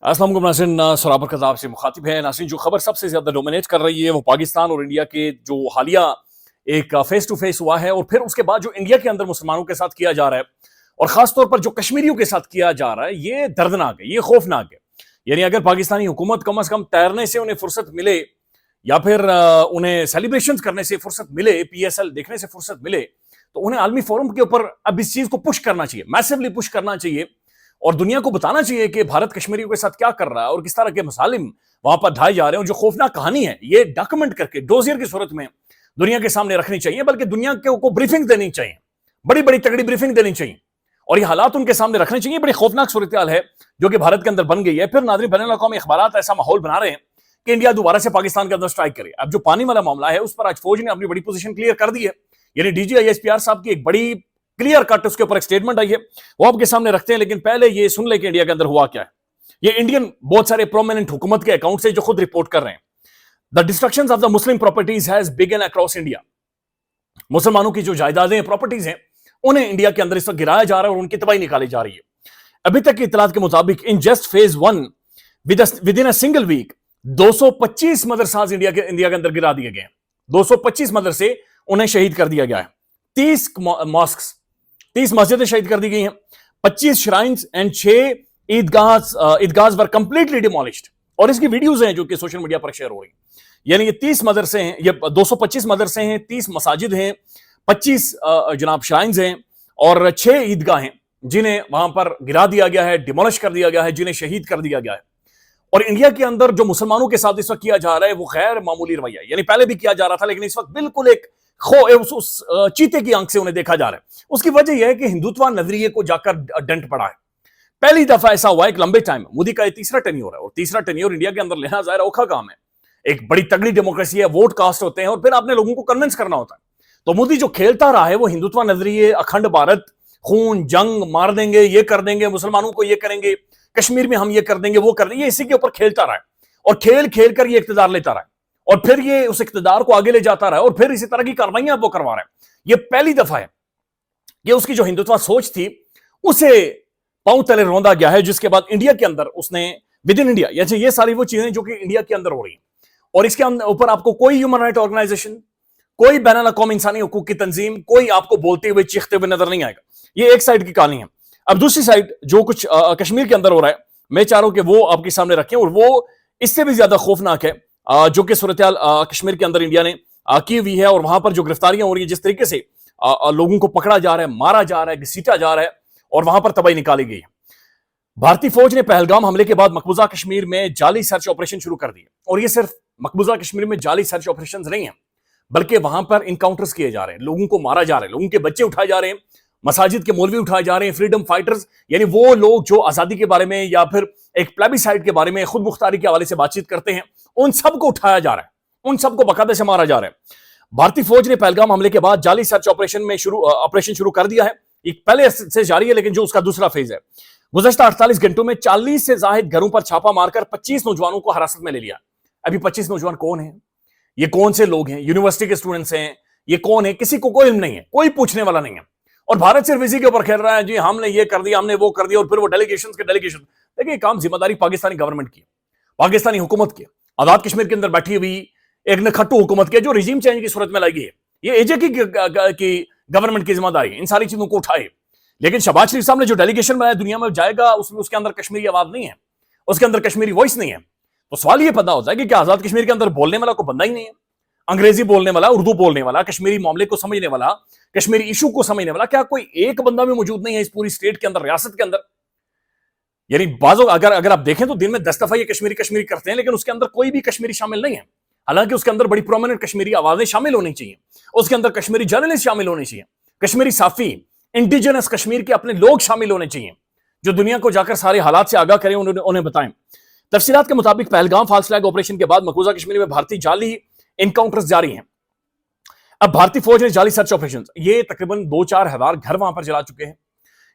अस्सलाम वालेकुम नाज़रीन, सराबर कज़ाब से मुखातिब है। नाज़रीन, जो खबर सबसे ज़्यादा डोमिनेट कर रही है वो पाकिस्तान और इंडिया के जो हालिया एक फेस टू फेस हुआ है, और फिर उसके बाद जो इंडिया के अंदर मुसलमानों के साथ किया जा रहा है और ख़ास तौर पर जो कश्मीरियों के साथ किया जा रहा है, ये दर्दनाक है, ये खौफनाक है। यानी अगर पाकिस्तानी हुकूमत कम अज़ कम तैरने से उन्हें फुर्सत मिले या फिर उन्हें सेलिब्रेशन करने से फुर्सत मिले, PSL देखने से फुर्सत मिले, तो उन्हें आलमी फोरम के ऊपर अब इस चीज़ को पुश करना चाहिए, मैसिवली पुश करना चाहिए और दुनिया को बताना चाहिए कि भारत कश्मीरियों के साथ क्या कर रहा है और किस तरह के मसालिम वहां पर ढाए जा रहे हैं। और जो खौफनाक कहानी है ये डॉक्यूमेंट करके डोजियर की सूरत में दुनिया के सामने रखनी चाहिए, बल्कि दुनिया को ब्रीफिंग देनी चाहिए, बड़ी बड़ी तगड़ी ब्रीफिंग देनी चाहिए और ये हालात उनके सामने रखने चाहिए। बड़ी खौफनाक सूरत हाल है जो कि भारत के अंदर बन गई है। फिर नाज़रीन, बैनुल अक़वामी अखबारात ऐसा माहौल बना रहे हैं कि इंडिया दोबारा से पाकिस्तान के अंदर स्ट्राइक करे। अब जो पानी वाला मामला है उस पर आज फौज ने अपनी बड़ी पोजीशन क्लियर कर दी है। यानी DGISPR साहब की एक बड़ी क्लियर कट उसके ऊपर एक स्टेटमेंट आई है, वो आपके सामने रखते हैं। लेकिन पहले ये सुन ले कि इंडिया के अंदर हुआ क्या है। ये इंडियन बहुत सारे प्रोमिनेंट हुकूमत के अकाउंट से जो खुद रिपोर्ट कर रहे हैं, the destructions of the Muslim properties has begin across India. मुसलमानों की जो जायदादें प्रॉपर्टीज हैं उन्हें इंडिया के अंदर इस वक्त गिराया जा रहा है और उनकी तबाही निकाली जा रही है। अभी तक की इतलात के मुताबिक in just phase 1 within a single week 225 madrasas India के अंदर गिरा दिए गए हैं। 225 मदरसे उन्हें शहीद कर दिया गया है। 30 मॉस्क्स, 30 मस्जिदें शहीद कर दी गई हैं। 25 श्राइन्स एंड 6 ईदगाह वर कंप्लीटली डिमोलिश्ड। और इसकी वीडियोस हैं जो कि सोशल मीडिया पर शेयर हो रही हैं। यानी ये 30 मदरसे हैं, ये 225 मदरसे हैं, 30 मसाजिद हैं, 25 जनाब श्राइन्स हैं और 6 ईदगाह हैं जिन्हें वहां पर गिरा दिया गया है, डिमोलिश कर दिया गया है, जिन्हें शहीद कर दिया गया है। और इंडिया के अंदर जो मुसलमानों के साथ इस वक्त किया जा रहा है वो गैर मामूली रवैया है। यानी पहले भी किया जा रहा था, लेकिन इस वक्त बिल्कुल एक उस चीते की आंख से उन्हें देखा जा रहा है। उसकी वजह यह है कि हिंदुत्व नजरिए को जाकर डंट पड़ा है। पहली दफा ऐसा हुआ एक लंबे टाइम में। मोदी का ये तीसरा टेन्योर है और तीसरा टेन्योर इंडिया के अंदर लेना ज़ाहिर औखा काम है। एक बड़ी तगड़ी डेमोक्रेसी है, वोट कास्ट होते हैं और फिर आपने लोगों को कन्विंस करना होता है। तो मोदी जो खेलता रहा है वो हिंदुत्व नजरिए, अखंड भारत, खून जंग, मार देंगे, ये कर देंगे, मुसलमानों को ये करेंगे, कश्मीर में हम ये कर देंगे, वो कर देंगे, इसी के ऊपर खेलता रहा है और खेल खेल कर ये इख्तिदार लेता रहा है और फिर ये उस इख्तिदार को आगे ले जाता रहा है और फिर इसी तरह की कार्रवाइयां वो करवा रहा है। ये पहली दफा है कि उसकी जो हिंदुत्व सोच थी उसे पांव तले रौंदा गया है, जिसके बाद इंडिया के अंदर उसने विद इन इंडिया, ये सारी वो चीजें जो कि इंडिया के अंदर हो रही हैं और इसके ऊपर आपको कोई ह्यूमन राइट ऑर्गेनाइजेशन, कोई बैनुल अक़वामी इंसानी हुकूक की तंजीम, कोई आपको बोलते हुए चीखते हुए नजर नहीं आएगा। ये एक साइड की कहानी है। अब दूसरी साइड जो कुछ कश्मीर के अंदर हो रहा है, मैं चाह रहा हूं कि वो आपके सामने रखें और वो इससे भी ज्यादा खौफनाक है जो कि सूरत हाल कश्मीर के अंदर इंडिया ने की हुई है और वहां पर जो गिरफ्तारियां हो रही है, जिस तरीके से लोगों को पकड़ा जा रहा है, मारा जा रहा है, घसीटा जा रहा है और वहां पर तबाही निकाली गई है। भारतीय फौज ने पहलगाम हमले के बाद मकबूजा कश्मीर में जाली सर्च ऑपरेशन शुरू कर दिए और ये सिर्फ मकबूजा कश्मीर में जाली सर्च ऑपरेशन नहीं है, बल्कि वहां पर इनकाउंटर्स किए जा रहे हैं, लोगों को मारा जा रहा है, लोगों के बच्चे उठाए जा रहे हैं, मसाजिद के मौलवी उठाए जा रहे हैं, फ्रीडम फाइटर्स, यानी वो लोग जो आजादी के बारे में या फिर एक प्लेबिसाइड के बारे में, खुद मुख्तारी के हवाले से बातचीत करते हैं, उन सबको उठाया जा रहा है, उन सबको बकायदे से मारा जा रहा है। भारतीय फौज ने पहलगाम हमले के बाद जाली सर्च ऑपरेशन शुरू कर दिया है। एक पहले से जारी है, लेकिन जो उसका दूसरा फेज है, गुज़श्ता 48 घंटों में 40 से ज्यादा घरों पर छापा मारकर 25 नौजवानों को हिरासत में ले लिया। अभी 25 नौजवान कौन है, ये कौन से लोग हैं, यूनिवर्सिटी के स्टूडेंट्स हैं, ये कौन है, किसी को कोई इल्म नहीं है, कोई पूछने वाला नहीं है और भारत सिर्फ इसी के ऊपर खेल रहा है, जी हमने ये कर दिया, हमने वो कर दिया और फिर वो डेलीगेशन के डेलीगेशन। देखिए, काम जिम्मेदारी पाकिस्तानी गवर्नमेंट की, पाकिस्तानी हुकूमत की, आजाद कश्मीर के अंदर बैठी हुई एक नखट्टू हुकूमत की जो रिजीम चेंज की सूरत में लाई है। ये AJ की गवर्नमेंट की जिम्मेदारी है इन सारी चीजों को उठाए। लेकिन शहबाज शरीफ साहब ने जो डेलीगेशन बनाया दुनिया में जाएगा, उसमें उसके अंदर कश्मीरी आवाज नहीं है, उसके अंदर कश्मीरी वॉइस नहीं है। तो सवाल ये पैदा होता है कि क्या आजाद कश्मीर के अंदर बोलने वाला कोई बंदा ही नहीं है, अंग्रेजी बोलने वाला, उर्दू बोलने वाला, कश्मीरी मामले को समझने वाला, कश्मीरी इशू को समझने वाला, क्या कोई एक बंदा भी मौजूद नहीं है इस पूरी स्टेट के अंदर, रियासत के अंदर? यानी बाजों अगर आप देखें तो दिन में 10 दफा ये कश्मीरी करते हैं, लेकिन उसके अंदर कोई भी कश्मीरी शामिल नहीं है। हालांकि उसके अंदर बड़ी प्रोमिनेंट कश्मीरी आवाजें शामिल होनी चाहिए, उसके अंदर कश्मीरी जर्नलिस्ट शामिल होने चाहिए, कश्मीरी साफी, इंडिजिनस कश्मीर के अपने लोग शामिल होने चाहिए जो दुनिया को जाकर सारे हालात से आगाह करें, उन्हें बताएं। तफसीलात के मुताबिक पहलगाम फाल्स फ्लैग ऑपरेशन के बाद मकबूजा कश्मीर में भारतीय जाली इनकाउंटर्स जारी हैं। अब भारतीय फौज ने जाली सर्च ऑपरेशन, ये तकरीबन 2-4 हजार घर वहां पर जला चुके हैं।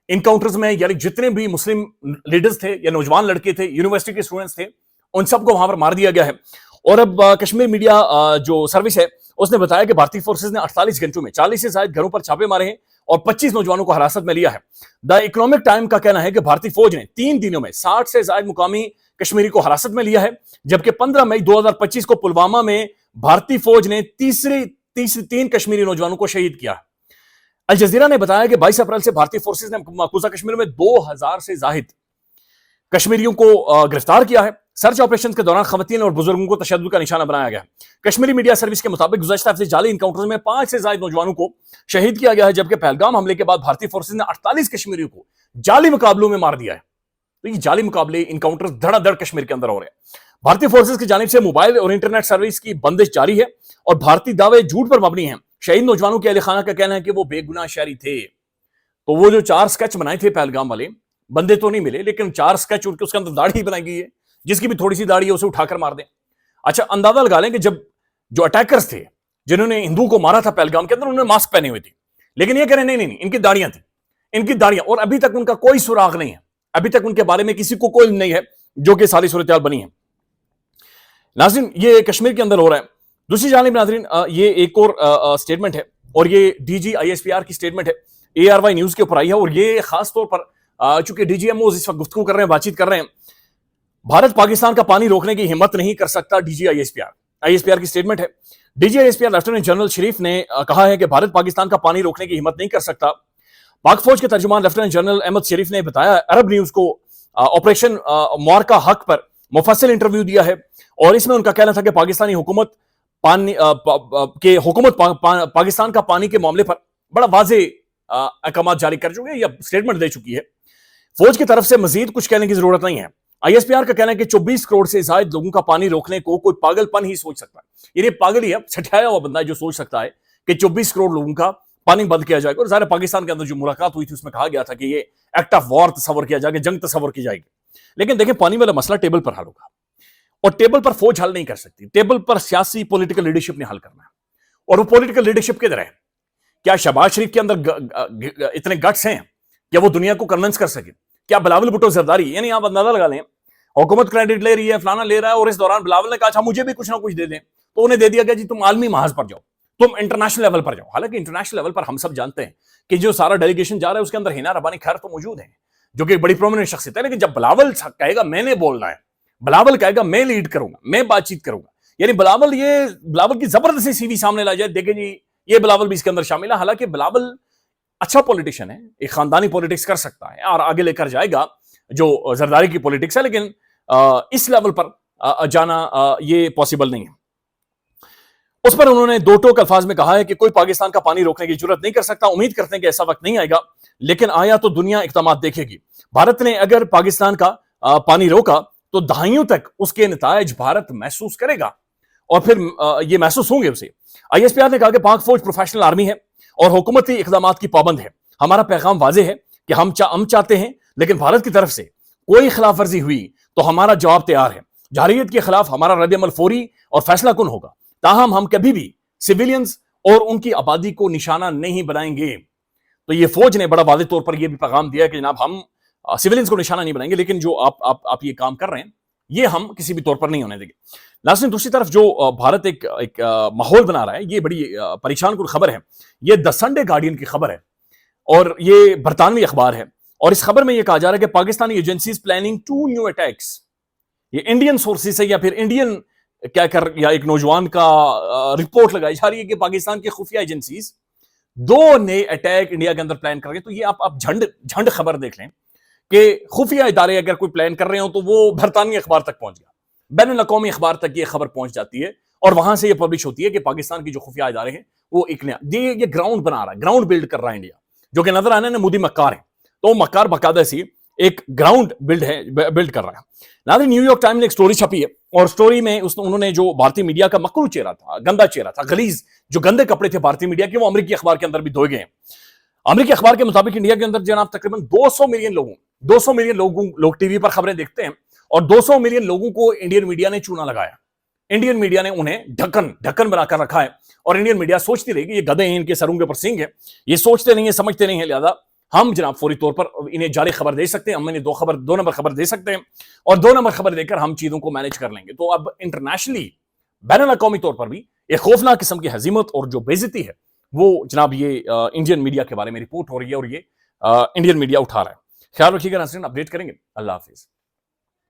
इनकाउंटर्स में यानी जितने भी मुस्लिम लीडर्स थे या नौजवान लड़के थे, यूनिवर्सिटी के स्टूडेंट्स थे, उन सबको वहां पर मार दिया गया है। और अब कश्मीर मीडिया जो सर्विस है उसने बताया कि भारतीय फोर्सेस ने 48 घंटों में 40 से ज्यादा घरों पर छापे मारे हैं और 25 नौजवानों को हिरासत में लिया है। द इकोनॉमिक टाइम का कहना है कि भारतीय फौज ने 3 दिनों में 60 से ज्यादा मुकामी کشمیری کو حراست میں لیا ہے، جبکہ 15 مئی 2025 کو پلوامہ میں بھارتی فوج نے تین کشمیری نوجوانوں کو شہید کیا۔ الجزیرہ نے بتایا کہ 22 اپریل سے بھارتی فورسز نے مقبوضہ کشمیر میں 2000 سے زائد کشمیریوں کو گرفتار کیا ہے۔ سرچ آپریشن کے دوران خواتین اور بزرگوں کو تشدد کا نشانہ بنایا گیا۔ کشمیری میڈیا سروس کے مطابق گزشتہ ہفتے جعلی انکاؤنٹر میں 5 سے زائد نوجوانوں کو شہید کیا گیا ہے، جبکہ پہلگام حملے کے بعد بھارتی فورسز نے 48 کشمیریوں کو جعلی مقابلوں میں مار دیا ہے۔ تو یہ جعلی مقابلے انکاؤنٹر دھڑا دھڑ کشمیر کے اندر ہو رہے ہیں۔ بھارتی فورسز کی جانب سے موبائل اور انٹرنیٹ سروس کی بندش جاری ہے اور بھارتی دعوے جھوٹ پر مبنی ہیں۔ شہید نوجوانوں کے اہل خانہ کا کہنا ہے کہ وہ بے گناہ شہری تھے۔ تو وہ جو 4 سکیچ بنائے تھے پہلگام والے، بندے تو نہیں ملے لیکن 4 سکیچ ان کے اس کے اندر داڑھی بنائی گئی ہے، جس کی بھی تھوڑی سی داڑھی ہے اسے اٹھا کر مار دیں۔ اچھا اندازہ لگا لیں کہ جب جو اٹیکرز تھے جنہوں نے ہندو کو مارا تھا پہلگام کے اندر، انہوں نے ماسک پہنے ہوئے تھے، لیکن یہ کہہ رہے نہیں ان کی داڑیاں تھیں، ان کی داڑیاں، اور ابھی تک ان کا کوئی سراغ نہیں ہے، ابھی تک ان کے بارے میں کسی کو کوئی علم نہیں ہے جو کہ ساری صورتحال بنی ہے۔ ناظرین یہ کشمیر کے اندر ہو رہا ہے۔ دوسری جانب ناظرین یہ ایک اور سٹیٹمنٹ ہے، اور یہ D G I S P R کی سٹیٹمنٹ ہے، اے آر وائی نیوز کے اوپر آئی ہے، اور یہ خاص طور پر چونکہ ڈی جی ایم اوز اس وقت گفتگو کر رہے ہیں، بات چیت کر رہے ہیں۔ بھارت پاکستان کا پانی روکنے کی ہمت نہیں کر سکتا، D G I S P R کی سٹیٹمنٹ ہے۔ D G I S P R lieutenant general Sharif نے کہا ہے کہ بھارت پاکستان کا پانی روکنے کی ہمت نہیں کر سکتا۔ پاک فوج کے ترجمان لیفٹیننٹ جنرل احمد شریف نے بتایا عرب نیوز کو آپریشن معرکہ حق پر مفصل انٹرویو دیا ہے، اور اس میں ان کا کہنا تھا کہ پاکستانی حکومت پاکستان کا پانی کے معاملے پر بڑا واضح احکامات جاری کر چکے ہیں یا سٹیٹمنٹ دے چکی ہے۔ فوج کی طرف سے مزید کچھ کہنے کی ضرورت نہیں ہے۔ آئی ایس پی آر کا کہنا ہے کہ 24 کروڑ سے زائد لوگوں کا پانی روکنے کو کوئی پاگل پن ہی سوچ سکتا ہے، یعنی پاگل ہی ہے، چھٹایا ہوا بندہ ہے جو سوچ سکتا ہے کہ 24 کروڑ لوگوں کا پانی بند کیا جائے گا۔ اور ظاہر پاکستان کے اندر جو ملاقات ہوئی تھی اس میں کہا گیا تھا کہ یہ ایکٹ آف وار تصور کیا جائے گا، جنگ تصور کی جائے گی، لیکن دیکھیں پانی والا مسئلہ ٹیبل پر حل ہوگا، اور ٹیبل پر فوج حل نہیں کر سکتی، ٹیبل پر سیاسی پولیٹیکل لیڈرشپ نے حل کرنا ہے، اور وہ پولیٹیکل لیڈرشپ کدھر ہے؟ کیا شہباز شریف کے اندر اتنے گٹس ہیں کہ وہ دنیا کو کنونس کر سکے؟ کیا بلاول بھٹو زرداری، یعنی آپ اندازہ لگا لیں حکومت کریڈٹ لے رہی ہے، فلانا لے رہا ہے، اور اس دوران بلاول نے کہا اچھا مجھے بھی کچھ نہ کچھ دے دیں، تو انہیں دے دیا گیا جی تم عالمی محاذ پر جاؤ، تم انٹرنیشنل لیول پر جاؤ۔ حالانکہ انٹرنیشنل لیول پر ہم سب جانتے ہیں کہ جو سارا ڈیلیگیشن جا رہا ہے اس کے اندر ہینا ربانی خیر تو موجود ہیں جو کہ بڑی پرومیننٹ شخصیت ہے، لیکن جب بلاول کہے گا میں نے بولنا ہے، بلاول کہے گا میں لیڈ کروں گا، میں بات چیت کروں گا، یعنی بلاول کی زبردستی سی وی سامنے لا جائے، دیکھیں جی یہ بلاول بھی اس کے اندر شامل ہے۔ حالانکہ بلاول اچھا پولیٹیشین ہے، ایک خاندانی پولیٹکس کر سکتا ہے اور آگے لے کر جائے گا جو زرداری کی پولیٹکس ہے، لیکن اس لیول پر جانا یہ پاسبل نہیں ہے۔ اس پر انہوں نے دو ٹوک الفاظ میں کہا ہے کہ کوئی پاکستان کا پانی روکنے کی جرت نہیں کر سکتا، امید کرتے ہیں کہ ایسا وقت نہیں آئے گا، لیکن آیا تو دنیا اقدامات دیکھے گی۔ بھارت نے اگر پاکستان کا پانی روکا تو دہائیوں تک اس کے نتائج بھارت محسوس کرے گا، اور پھر یہ محسوس ہوں گے اسے۔ آئی ایس پی آر نے کہا کہ پاک فوج پروفیشنل آرمی ہے اور حکومتی اقدامات کی پابند ہے۔ ہمارا پیغام واضح ہے کہ ہم چاہتے ہیں، لیکن بھارت کی طرف سے کوئی خلاف ورزی ہوئی تو ہمارا جواب تیار ہے۔ جارحیت کے خلاف ہمارا رد عمل فوری اور فیصلہ کن ہوگا، تاہم ہم کبھی بھی سویلینز اور ان کی آبادی کو نشانہ نہیں بنائیں گے۔ تو یہ فوج نے بڑا واضح طور پر یہ بھی پیغام دیا کہ جناب ہم سویلینز کو نشانہ نہیں بنائیں گے، لیکن جو آپ یہ کام کر رہے ہیں یہ ہم کسی بھی طور پر نہیں ہونے دیں گے۔ ناظرین دوسری طرف جو بھارت ایک ماحول بنا رہا ہے، یہ بڑی پریشان کن خبر ہے۔ یہ دی سنڈے گارڈین کی خبر ہے اور یہ برطانوی اخبار ہے، اور اس خبر میں یہ کہا جا رہا ہے کہ Pakistani agencies planning 2 new attacks. یہ انڈین سورسز سے یا پھر انڈین یا ایک نوجوان کا رپورٹ لگائی جا رہی ہے کہ پاکستان کی خفیہ ایجنسیز 2 نئے اٹیک انڈیا کے اندر پلان کر رہے ہیں۔ تو یہ آپ جھنڈ خبر دیکھ لیں کہ خفیہ ادارے اگر کوئی پلان کر رہے ہوں تو وہ برطانوی اخبار تک پہنچ گیا، بین الاقوامی اخبار تک یہ خبر پہنچ جاتی ہے، اور وہاں سے یہ پبلش ہوتی ہے کہ پاکستان کی جو خفیہ ادارے ہیں وہ ایک نیا یہ گراؤنڈ بنا رہا ہے، گراؤنڈ بلڈ کر رہا ہے انڈیا، جو کہ نظر آنے میں مودی مکار ہے، تو مکار باقاعدہ سی ایک گراؤنڈ بلڈ کر رہا ہے۔ ناظرین نیو یارک ٹائم نے ایک سٹوری چھپی ہے، اور سٹوری میں انہوں نے جو بھارتی میڈیا کا مکروہ چہرہ تھا، گندا چہرہ تھا، غلیظ جو گندے کپڑے تھے بھارتی میڈیا کے، وہ امریکی اخبار کے اندر بھی دھوئے گئے ہیں۔ امریکی اخبار کے مطابق انڈیا کے اندر جناب تقریباً 200 ملین لوگ ٹی وی پر خبریں دیکھتے ہیں، اور 200 ملین لوگوں کو انڈین میڈیا نے چونا لگایا، انڈین میڈیا نے انہیں ڈھکن بنا کر رکھا ہے، اور انڈین میڈیا سوچتی رہی کہ یہ گدھے ہیں، ان کے سروں کے اوپر سینگ ہے، یہ سوچتے نہیں ہیں، سمجھتے نہیں ہیں، لہذا ہم جناب فوری طور پر انہیں جعلی خبر دے سکتے ہیں، ہم انہیں 2 نمبر خبر دے سکتے ہیں، اور 2 نمبر خبر دے کر ہم چیزوں کو مینج کر لیں گے۔ تو اب انٹرنیشنلی بین الاقوامی طور پر بھی ایک خوفناک قسم کی ہزیمت اور جو بے عزتی ہے وہ جناب یہ انڈین میڈیا کے بارے میں رپورٹ ہو رہی ہے، اور یہ انڈین میڈیا اٹھا رہا ہے۔ خیال رکھیے گا ناظرین، اپڈیٹ کریں گے۔ اللہ حافظ۔